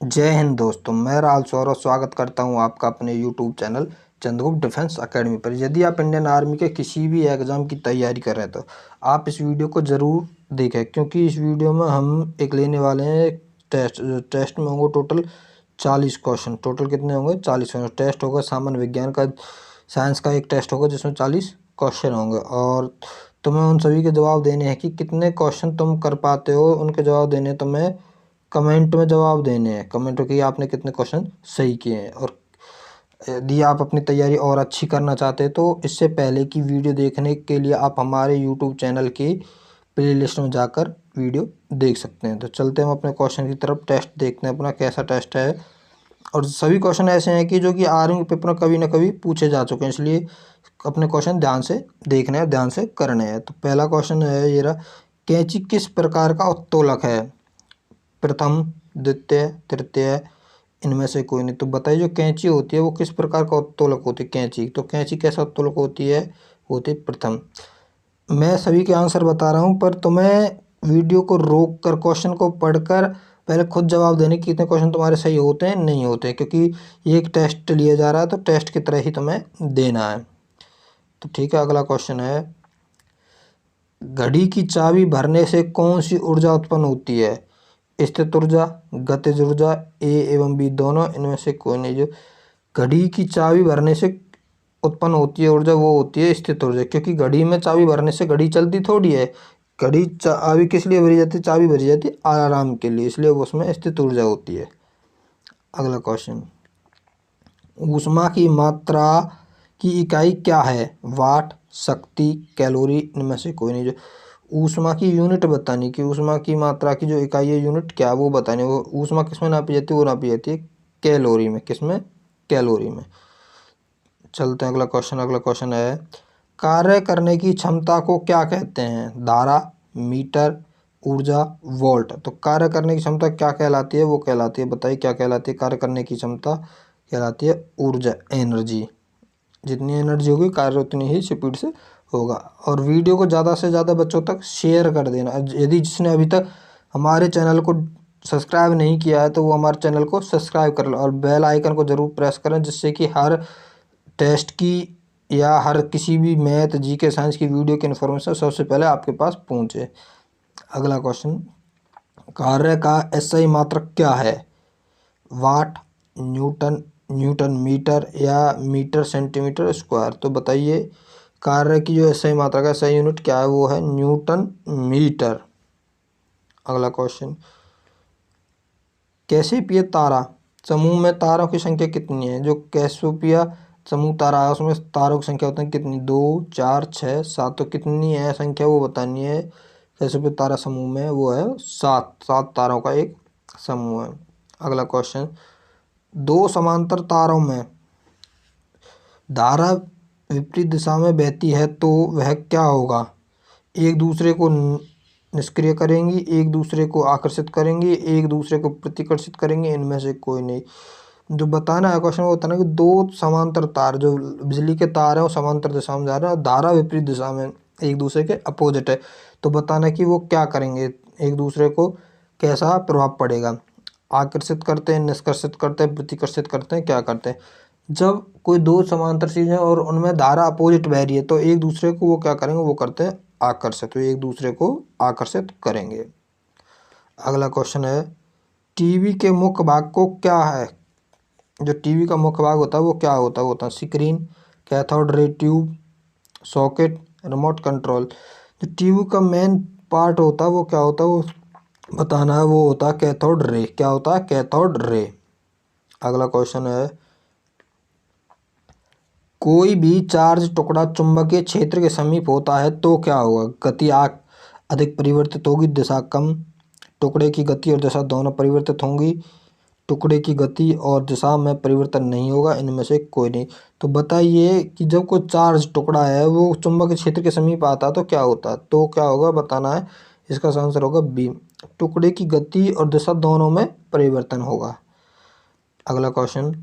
जय हिंद दोस्तों, मैं राहुल सौरभ स्वागत करता हूं आपका अपने YouTube channel Chandragupta defence academy पर। यदि आप इंडियन आर्मी के किसी भी एग्ज़ाम की तैयारी कर रहे हैं तो आप इस वीडियो को ज़रूर देखें, क्योंकि इस वीडियो में हम एक लेने वाले हैं एक टेस्ट में होंगे टोटल 40 क्वेश्चन। टोटल कितने होंगे? 40 क्वेश्चन। टेस्ट होगा सामान्य विज्ञान का, साइंस का एक टेस्ट होगा जिसमें 40 क्वेश्चन होंगे और तुम्हें उन सभी के जवाब देने हैं कि कितने क्वेश्चन तुम कर पाते हो। उनके जवाब देने तुम्हें कमेंट में जवाब देने हैं, कमेंट कि आपने कितने क्वेश्चन सही किए हैं। और यदि आप अपनी तैयारी और अच्छी करना चाहते हैं तो इससे पहले की वीडियो देखने के लिए आप हमारे यूट्यूब चैनल की प्लेलिस्ट में जाकर वीडियो देख सकते हैं। तो चलते हैं हम अपने क्वेश्चन की तरफ। टेस्ट देखते हैं अपना कैसा टेस्ट है। और सभी क्वेश्चन ऐसे हैं कि जो कि आर्मी पेपर में कभी ना कभी पूछे जा चुके हैं, इसलिए अपने क्वेश्चन ध्यान से देखने हैं, ध्यान से करने हैं। तो पहला क्वेश्चन है ये रहा, कैंची किस प्रकार का उत्तोलक है? प्रथम, द्वितीय, तृतीय, इनमें से कोई नहीं। तो बताइए जो कैंची होती है वो किस प्रकार का उत्तोलक होती है? कैंची, तो कैंची कैसा उत्तोलक होती है? होती है प्रथम। मैं सभी के आंसर बता रहा हूँ, पर तुम्हें वीडियो को रोक कर क्वेश्चन को पढ़कर पहले खुद जवाब देने कि कितने क्वेश्चन तुम्हारे सही होते हैं नहीं होते हैं, क्योंकि ये एक टेस्ट लिया जा रहा है तो टेस्ट की तरह ही तुम्हें देना है। तो ठीक है, अगला क्वेश्चन है, घड़ी की चाबी भरने से कौन सी ऊर्जा उत्पन्न होती है? स्थित ऊर्जा, गतिज ऊर्जा, ए एवं बी दोनों, इनमें से कोई नहीं। जो घड़ी की चाबी भरने से उत्पन्न होती है ऊर्जा वो होती है स्थित ऊर्जा, क्योंकि घड़ी में चाबी भरने से घड़ी चलती थोड़ी है। घड़ी चाबी किस लिए भरी जाती है? चाबी भरी जाती है आराम के लिए, इसलिए वो उसमें स्थित ऊर्जा होती है। अगला क्वेश्चन, ऊष्मा की मात्रा की इकाई क्या है? वाट, शक्ति, कैलोरी, इनमें से कोई नहीं। जो ऊष्मा की यूनिट बतानी कि ऊष्मा की मात्रा की जो इकाई है यूनिट क्या है वो बतानी। वो ऊष्मा किसमें नापी जाती है? वो नापी जाती है कैलोरी में। किसमें? कैलोरी में। चलते हैं अगला क्वेश्चन। अगला क्वेश्चन है, कार्य करने की क्षमता को क्या कहते हैं? धारा, मीटर, ऊर्जा, वोल्ट। तो कार्य करने की क्षमता क्या कहलाती है? वो कहलाती है, बताइए क्या कहलाती है? कार्य करने की क्षमता कहलाती है ऊर्जा, एनर्जी। जितनी एनर्जी होगी कार्य उतनी ही स्पीड से होगा। और वीडियो को ज़्यादा से ज़्यादा बच्चों तक शेयर कर देना। यदि जिसने अभी तक हमारे चैनल को सब्सक्राइब नहीं किया है तो वो हमारे चैनल को सब्सक्राइब कर लो और बेल आइकन को ज़रूर प्रेस करें, जिससे कि हर टेस्ट की या हर किसी भी मैथ, जीके, साइंस की वीडियो की इन्फॉर्मेशन सबसे पहले आपके पास पहुँचे। अगला क्वेश्चन, कार्य का एसआई मात्रक क्या है? वाट, न्यूटन, न्यूटन मीटर या मीटर सेंटीमीटर स्क्वायर। तो बताइए कार्य की जो एसआई मात्रा का सही यूनिट क्या है? वो है न्यूटन मीटर। अगला क्वेश्चन, कैसिपिया तारा समूह में तारों की संख्या कितनी है? जो कैसिपिया समूह तारा है उसमें तारों की संख्या होती है कितनी? 2, 4, 6, 7। तो कितनी है संख्या वो बतानी है। कैसिपिया तारा समूह में वो है 7। 7 तारों का एक समूह है। अगला क्वेश्चन, दो समांतर तारों में धारा विपरीत दिशा में बहती है तो वह क्या होगा? एक दूसरे को निष्क्रिय करेंगी, एक दूसरे को आकर्षित करेंगी, एक दूसरे को प्रतिकर्षित करेंगे, इनमें से कोई नहीं। जो बताना है क्वेश्चन वो बताना कि दो समांतर तार, जो बिजली के तार हैं वो समांतर दिशा में जा रहे हैं और धारा विपरीत दिशा में एक दूसरे के अपोजिट है। तो बताना कि वो क्या करेंगे, एक दूसरे को कैसा प्रभाव पड़ेगा। आकर्षित करते हैं, निष्कर्षित करते हैं, प्रतिकर्षित करते हैं, क्या करते हैं? जब कोई दो समांतर चीज़ें और उनमें धारा अपोजिट बह रही है तो एक दूसरे को वो क्या करेंगे? वो करते हैं आकर्षित, तो एक दूसरे को आकर्षित करेंगे। अगला क्वेश्चन है, टीवी के मुख्य भाग को क्या है? जो टीवी का मुख्य भाग होता है वो क्या होता है? वो होता है screen, cathode ray tube, socket, remote control. जो टीवी का मेन पार्ट होता है वो क्या होता है? वो बताना है, वो होता है कैथोड रे। क्या होता है? Cathode ray. अगला क्वेश्चन है, कोई भी चार्ज टुकड़ा चुंबकीय क्षेत्र के समीप होता है तो क्या होगा? गति अधिक परिवर्तित होगी, दिशा कम। टुकड़े की गति और दिशा दोनों परिवर्तित होंगी। टुकड़े की गति और दिशा में परिवर्तन नहीं होगा, इनमें से कोई नहीं। तो बताइए कि जब कोई चार्ज टुकड़ा है वो चुंबकीय क्षेत्र के समीप आता है तो क्या होता है? तो क्या होगा बताना है। इसका आंसर होगा बी, टुकड़े की गति और दिशा दोनों में परिवर्तन होगा। अगला क्वेश्चन,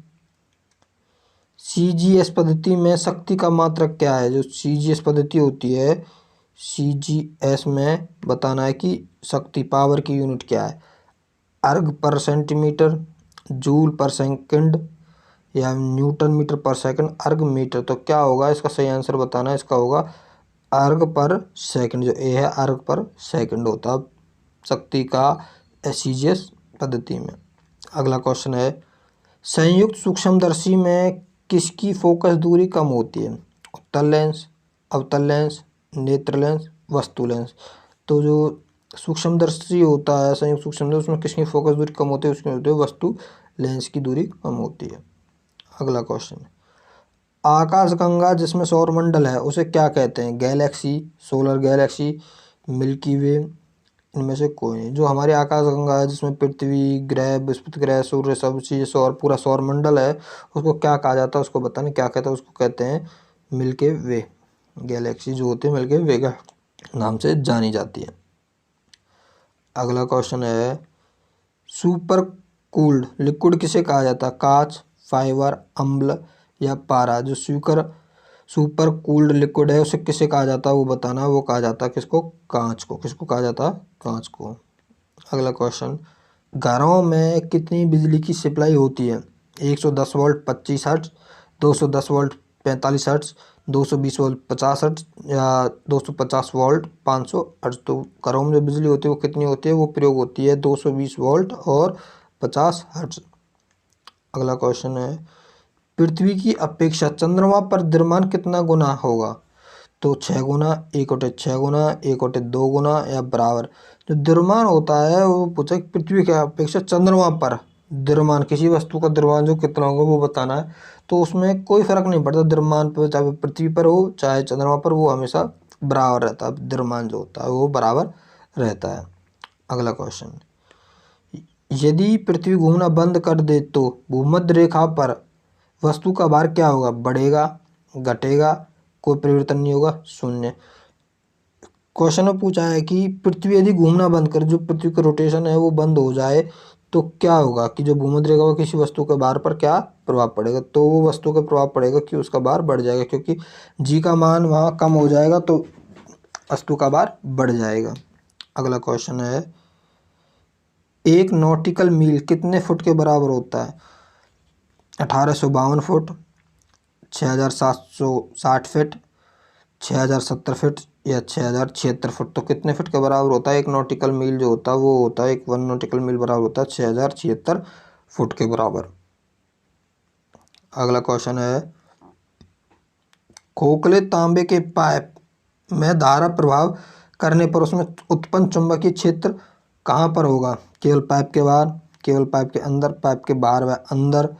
सीजीएस पद्धति में शक्ति का मात्रक क्या है? जो सीजीएस पद्धति होती है, सीजीएस में बताना है कि शक्ति, पावर की यूनिट क्या है? अर्ग पर सेंटीमीटर, जूल पर सेकंड या न्यूटन मीटर पर सेकंड, अर्ग मीटर। तो क्या होगा इसका सही आंसर बताना है, इसका होगा अर्ग पर सेकंड। जो ए है अर्ग पर सेकंड होता है शक्ति का एसजीएस पद्धति में। अगला क्वेश्चन है, संयुक्त सूक्ष्मदर्शी में किसकी फोकस दूरी कम होती है? उत्तल लेंस, अवतल लेंस, नेत्र लेंस, वस्तु लेंस। तो जो सूक्ष्मदर्शी होता है संयुक्त सूक्ष्मदर्शी, उसमें किसकी फोकस दूरी कम होती है? उसकी होती है वस्तु लेंस की दूरी कम होती है। अगला क्वेश्चन, आकाशगंगा जिसमें सौरमंडल है उसे क्या कहते हैं? गैलेक्सी, सोलर गैलेक्सी, मिल्की वे, इनमें से कोई नहीं। जो हमारी आकाशगंगा है जिसमें पृथ्वी, ग्रह, बृहस्पति ग्रह, सूर्य, सब चीज़, सौर, पूरा सौरमंडल है, उसको क्या कहा जाता है? उसको बताने क्या कहते हैं? उसको कहते हैं मिल्की वे। गैलेक्सी जो होती है मिल्की वे का नाम से जानी जाती है। अगला क्वेश्चन है, सुपर कूल्ड लिक्विड किसे कहा जाता है? कांच, फाइबर, अम्ल या पारा। जो सुपर कूल्ड लिक्विड है उसे किसे कहा जाता है वो बताना। वो कहा जाता है किसको? कांच को। किसको कहा जाता है? कांच को। अगला क्वेश्चन, घरों में कितनी बिजली की सप्लाई होती है? 110 volt 25 hertz, 210 volt 45 hertz, 220 volt 50 hertz या 250 वोल्ट 500 हर्ट्ज। तो घरों में जो बिजली होती है वो कितनी होती है? वो प्रयोग होती है 220 वोल्ट और 50 हर्ट्ज। अगला क्वेश्चन है, पृथ्वी की अपेक्षा चंद्रमा पर द्रव्यमान कितना गुना होगा? तो 6 गुना, 1/6 गुना, 1/2 गुना या बराबर। जो द्रव्यमान होता है वो पूछा कि पृथ्वी की अपेक्षा चंद्रमा पर द्रव्यमान, किसी वस्तु का द्रव्यमान जो कितना होगा वो बताना है। तो उसमें कोई फर्क नहीं पड़ता द्रव्यमान पर, चाहे पृथ्वी पर हो चाहे चंद्रमा पर, वो हमेशा बराबर रहता है। द्रव्यमान जो होता है वो बराबर रहता है। अगला क्वेश्चन, यदि पृथ्वी घूमना बंद कर दे तो भूमध्य रेखा पर वस्तु का भार क्या होगा? बढ़ेगा, घटेगा, कोई परिवर्तन नहीं होगा, शून्य। क्वेश्चन में पूछा है कि पृथ्वी यदि घूमना बंद करे, जो पृथ्वी का रोटेशन है वो बंद हो जाए तो क्या होगा? कि जो भूमध्य रेखा पर किसी वस्तु के भार पर क्या प्रभाव पड़ेगा? तो वो वस्तु का प्रभाव पड़ेगा कि उसका भार बढ़ जाएगा, क्योंकि जी का मान वहाँ कम हो जाएगा तो वस्तु का भार बढ़ जाएगा। अगला क्वेश्चन है, एक नॉटिकल मील कितने फुट के बराबर होता है? 1852 फुट, 6760 फीट, 6070 फीट या 6076 फुट। तो कितने फुट के बराबर होता है? एक नॉटिकल मील जो होता है वो होता है, एक 1 नॉटिकल मील बराबर होता है 6076 फुट के बराबर। अगला क्वेश्चन है, खोखले तांबे के पाइप में धारा प्रभाव करने पर उसमें उत्पन्न चुंबकीय क्षेत्र कहाँ पर होगा? केवल पाइप के बाहर, केवल पाइप के अंदर, पाइप के बाहर व अंदर,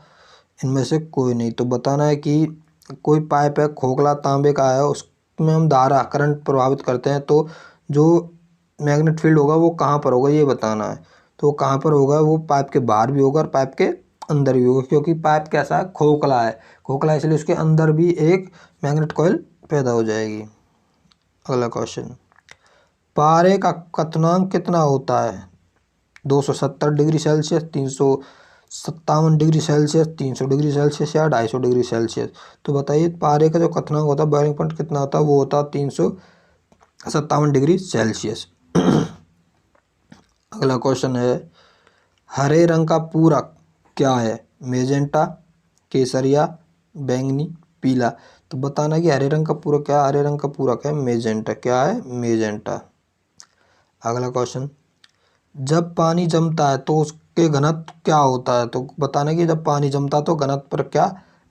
इनमें से कोई नहीं। तो बताना है कि कोई पाइप है खोखला तांबे का है, उसमें हम धारा करंट प्रभावित करते हैं तो जो मैग्नेट फील्ड होगा वो कहाँ पर होगा ये बताना है। तो कहाँ पर होगा? वो पाइप के बाहर भी होगा और पाइप के अंदर भी होगा, क्योंकि पाइप कैसा है? खोखला है। खोखला इसलिए उसके अंदर भी एक मैग्नेट कॉइल पैदा हो जाएगी। अगला क्वेश्चन, पारे का क्वथनांक कितना होता है? 270 degree Celsius, 357 degree Celsius, 300 degree Celsius या 250 डिग्री सेल्सियस। तो बताइए पारे का जो क्वथनांक होता है, बॉइलिंग पॉइंट कितना होता है? वो होता है 357 डिग्री सेल्सियस। अगला क्वेश्चन है, हरे रंग का पूरक क्या है? मैजेंटा, केसरिया, बैंगनी, पीला। तो बताना कि हरे रंग का पूरक क्या है? हरे रंग का पूरक है मैजेंटा। क्या है? मैजेंटा। अगला क्वेश्चन, जब पानी जमता है तो उसके घनत्व क्या होता है? तो बताना कि जब पानी जमता है तो घनत्व पर क्या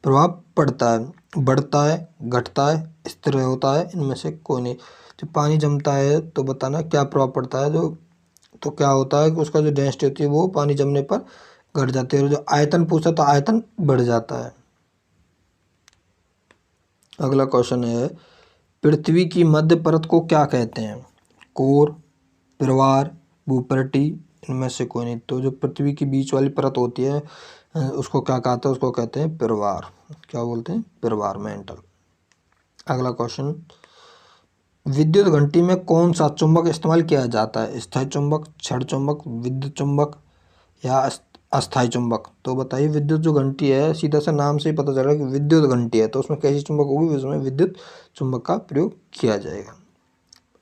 प्रभाव पड़ता है? बढ़ता है, घटता है, स्थिर होता है, इनमें से कोई नहीं। जब पानी जमता है तो बताना क्या प्रभाव पड़ता है? जो तो क्या होता है कि उसका जो डेंसिटी होती है वो पानी जमने पर घट जाती है, और जो आयतन पूछा तो आयतन बढ़ जाता है। अगला क्वेश्चन है, पृथ्वी की मध्य परत को क्या कहते हैं? कोर, प्रवार, भूपृष्ठ, इनमें से कोई नहीं। तो जो पृथ्वी की बीच वाली परत होती है उसको क्या कहते हैं? उसको कहते हैं प्रवार। क्या बोलते हैं? प्रवार, मेंटल। अगला क्वेश्चन, विद्युत घंटी में कौन सा चुंबक इस्तेमाल किया जाता है? स्थायी चुंबक, क्षण चुंबक, विद्युत चुंबक या अस्थायी चुंबक। तो बताइए, विद्युत जो घंटी है सीधा सा नाम से ही पता चल रहा है कि विद्युत घंटी है, तो उसमें कैसी चुंबक होगी? उसमें विद्युत चुंबक का प्रयोग किया जाएगा।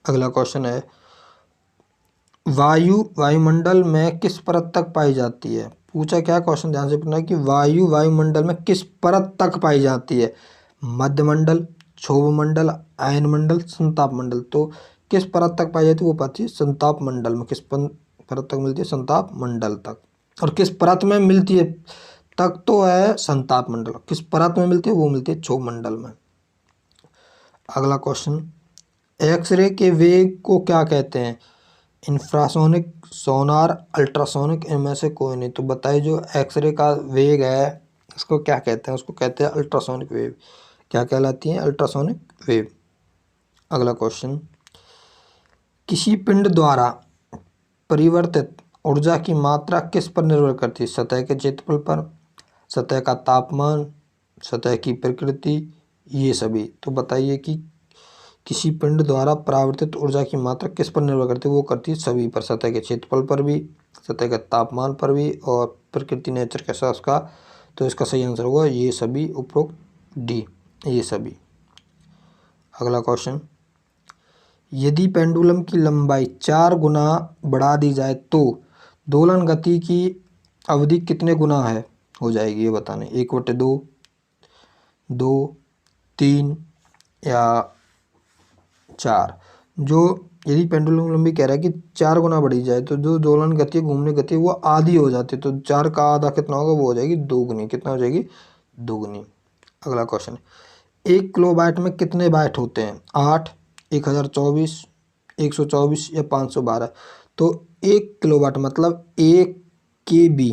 अगला क्वेश्चन है, वायुमंडल में किस परत तक पाई जाती है? पूछा क्या क्वेश्चन, ध्यान से पढ़ना कि वायुमंडल में किस परत तक पाई जाती है? मध्यमंडल, क्षोभ मंडल, आयन मंडल, संताप मंडल। तो किस परत तक पाई जाती है? वो पाती है संताप मंडल में। किस परत तक मिलती है? संताप मंडल तक। और किस परत में मिलती है? तक तो है संताप मंडल, किस परत में मिलती है? वो मिलती है क्षोभ मंडल में। अगला क्वेश्चन, एक्सरे के वेग को क्या कहते हैं? इंफ्रासोनिक, सोनार, अल्ट्रासोनिक, इनमें से कोई नहीं। तो बताइए जो एक्सरे का वेग है उसको क्या कहते हैं? उसको कहते हैं अल्ट्रासोनिक वेव। क्या कहलाती है? Ultrasonic wave. अगला क्वेश्चन, किसी पिंड द्वारा परिवर्तित ऊर्जा की मात्रा किस पर निर्भर करती है? सतह के क्षेत्रफल पर, सतह का तापमान, सतह की प्रकृति, ये सभी। तो बताइए कि किसी पिंड द्वारा परावर्तित ऊर्जा की मात्रा किस पर निर्भर करती है? वो करती है सभी पर, सतह के क्षेत्रफल पर भी, सतह के तापमान पर भी, और प्रकृति नेचर कैसा उसका। तो इसका सही आंसर होगा ये सभी, उपरोक्त डी, ये सभी। अगला क्वेश्चन, यदि पेंडुलम की लंबाई 4 गुना बढ़ा दी जाए तो दोलन गति की अवधि कितने गुना है हो जाएगी? ये बताने, 1/2, 2, 3 या 4। जो यदि पेंडुलम लंबी कह रहा है कि 4 गुना बढ़ी जाए तो जो दोलन गति, घूमने गति, वो आधी हो जाती है। तो 4 का आधा कितना होगा? वो हो जाएगी 2 गुनी। कितना हो जाएगी? 2 गुनी। अगला क्वेश्चन, 1 किलोबाइट में कितने बाइट होते हैं? 8, 1024, 124 या 512। तो 1 किलोबाइट मतलब 1 KB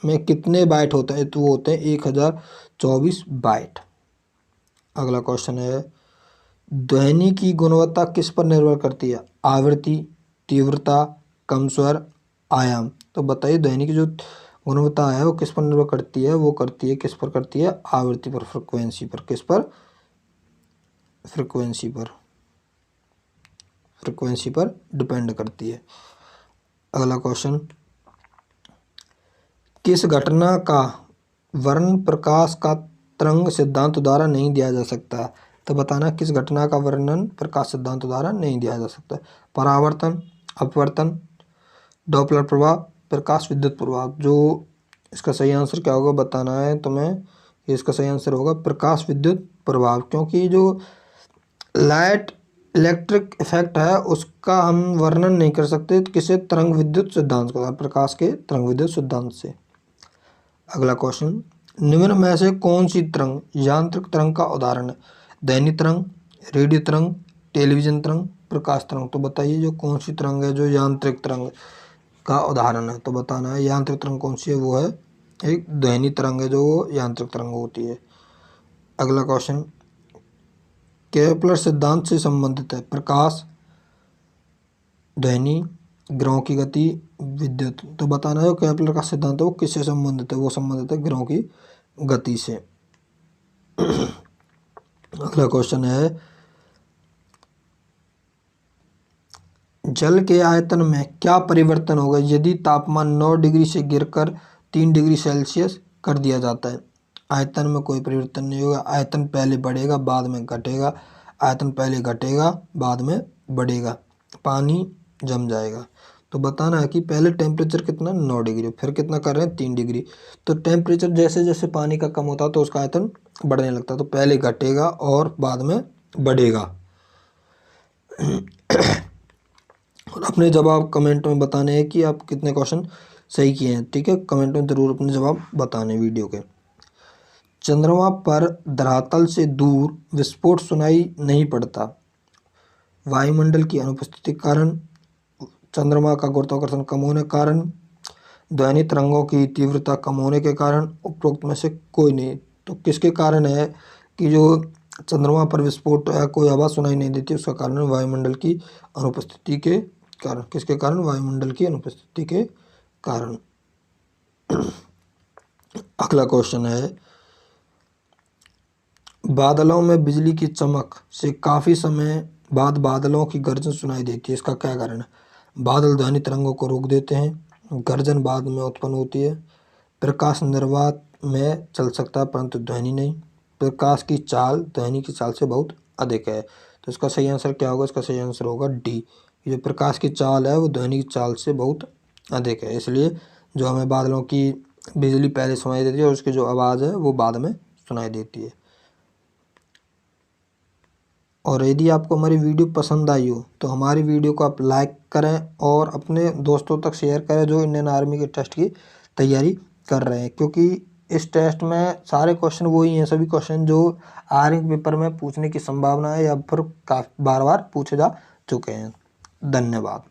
में कितने बाइट होते हैं? तो वो होते हैं 1024 बाइट। अगला क्वेश्चन है, ध्वनि की गुणवत्ता किस पर निर्भर करती है? आवृत्ति, तीव्रता, कम स्वर, आयाम। तो बताइए ध्वनि की जो गुणवत्ता है वो किस पर निर्भर करती है? वो करती है किस पर करती है? आवृत्ति पर, फ्रिक्वेंसी पर। किस पर? फ्रिक्वेंसी पर, फ्रिक्वेंसी पर डिपेंड करती है। अगला क्वेश्चन, किस घटना का वर्णन प्रकाश का तरंग सिद्धांत द्वारा नहीं दिया जा सकता? तो बताना किस घटना का वर्णन प्रकाश सिद्धांत द्वारा नहीं दिया जा सकता? परावर्तन, अपवर्तन, डॉपलर प्रभाव, प्रकाश विद्युत प्रभाव। जो इसका सही आंसर क्या होगा बताना है तुम्हें। इसका सही आंसर होगा प्रकाश विद्युत प्रभाव, क्योंकि जो लाइट इलेक्ट्रिक इफेक्ट है उसका हम वर्णन नहीं कर सकते किसे? तरंग विद्युत सिद्धांत के, प्रकाश के तरंग विद्युत सिद्धांत से। अगला क्वेश्चन, निम्न में से कौन सी तरंग यांत्रिक तरंग का उदाहरण है? ध्वनि तरंग, रेडियो तरंग, टेलीविजन तरंग, प्रकाश तरंग। तो बताइए जो कौन सी तरंग है जो यांत्रिक तरंग का उदाहरण है? तो बताना है यांत्रिक तरंग कौन सी है। वो है एक ध्वनि तरंग है जो यांत्रिक तरंग होती है। अगला क्वेश्चन, केपलर सिद्धांत से संबंधित है प्रकाश, ध्वनि, ग्रहों की गति, विद्युत। तो बताना है केपलर का सिद्धांत है वो किससे संबंधित है? वो संबंधित है ग्रहों की गति से। अगला क्वेश्चन है, जल के आयतन में क्या परिवर्तन होगा यदि तापमान 9 डिग्री से गिरकर 3 डिग्री सेल्सियस कर दिया जाता है? आयतन में कोई परिवर्तन नहीं होगा। आयतन पहले बढ़ेगा बाद में घटेगा, आयतन पहले घटेगा बाद में बढ़ेगा, पानी जम जाएगा। तो बताना है कि पहले टेम्परेचर कितना? 9 डिग्री, फिर कितना कर रहे हैं? 3 डिग्री। तो टेम्परेचर जैसे जैसे पानी का कम होता है तो उसका आयतन बढ़ने लगता है। तो पहले घटेगा और बाद में बढ़ेगा। और अपने जवाब कमेंट में बताने हैं कि आप कितने क्वेश्चन सही किए हैं। ठीक है, कमेंट में ज़रूर अपने जवाब बताने वीडियो के। चंद्रमा पर धरातल से दूर विस्फोट सुनाई नहीं पड़ता। वायुमंडल की अनुपस्थिति के कारण, चंद्रमा का गुरुत्वाकर्षण कम होने के कारण, ध्वनि तरंगों की तीव्रता कम होने के कारण, उपरोक्त में से कोई नहीं। तो किसके कारण है कि जो चंद्रमा पर विस्फोट या कोई आवाज़ सुनाई नहीं देती? उसका कारण वायुमंडल की अनुपस्थिति के कारण। किसके कारण? वायुमंडल की अनुपस्थिति के कारण। अगला क्वेश्चन है, बादलों में बिजली की चमक से काफ़ी समय बाद बादलों की गर्जन सुनाई देती है, इसका क्या कारण है? बादल ध्वनि तरंगों को रोक देते हैं, गर्जन बाद में उत्पन्न होती है, प्रकाश निर्वात में चल सकता है परंतु ध्वनि नहीं, प्रकाश की चाल ध्वनि की चाल से बहुत अधिक है। तो इसका सही आंसर क्या होगा? इसका सही आंसर होगा डी। जो प्रकाश की चाल है वो ध्वनि की चाल से बहुत अधिक है, इसलिए जो हमें बादलों की बिजली पहले सुनाई देती है और उसकी जो आवाज़ है वो बाद में सुनाई देती है। और यदि आपको हमारी वीडियो पसंद आई हो तो हमारी वीडियो को आप लाइक करें और अपने दोस्तों तक शेयर करें जो इंडियन आर्मी के टेस्ट की तैयारी कर रहे हैं, क्योंकि इस टेस्ट में सारे क्वेश्चन वही हैं, सभी क्वेश्चन जो आर्मी पेपर में पूछने की संभावना है या फिर काफ़ी बार बार पूछे जा चुके हैं। धन्यवाद।